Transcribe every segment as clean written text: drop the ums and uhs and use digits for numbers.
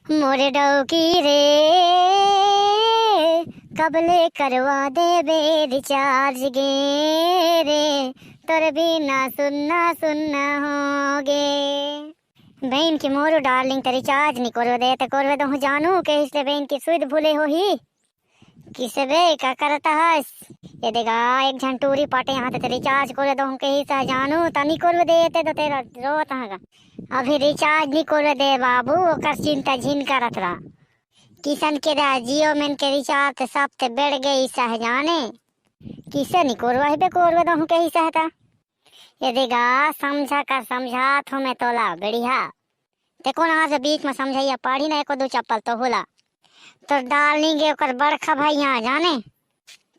मोरे डौकी रे कबले करवा दे बे रिचार्ज गे रे तोर बिना सुनना सुनना होगे। बहन की मोरू डार्लिंग ते रिचार्ज नहीं करवे दे ते करवे तो हूँ जानू के इसलिए बहन की सुध भूले हो ही किसे बे क्या करता है ये देगा एक झंटूरी पाटे यहाँ ते रिचार्ज करे दो के ही सा जानू तनी करवे देते तो तेरा रोत हागा अभी रिचार्ज नहीं करवे दे बाबू ओकर चिंता झिन करत रहा किसन के जियो में के रिचार्ज ते सब ते बढ़ गई सह जाने किसे नहीं करवे दो के ही सहता ये देगा समझा कर समझा तो मैं तोला बढ़िया ते कौन आज बीच में समझाइया पढ़ी ना एको दो चप्पल तो होला तो डाल गे ओकर बड़खा भाई यहाँ जाने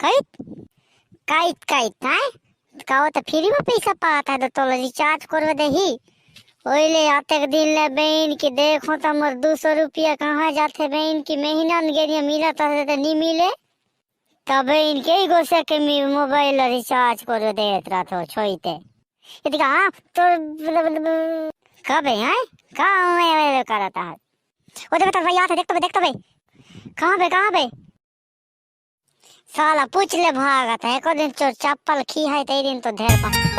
काइत काइत काइत है कहो तो फ्री में पैसा पाता है तो तोला रिचार्ज करवे दे ही ओइले आते के दिन ले बहन की देखो तो मोर 200 रुपया कहाँ जाते बहन की महीना में गेरिया मिला तो नहीं मिले तब बहन के ही गोसे के मोबाइल रिचार्ज कर देत रहा तो छोईते ये दिखा हाँ तो कब है कहाँ में करता है वो देखो तो भाई आते देखते भाई कहाँ बे साला पूछ ले भागत है को दिन चोर चप्पल खी है तेरी दिन तो ढेर पा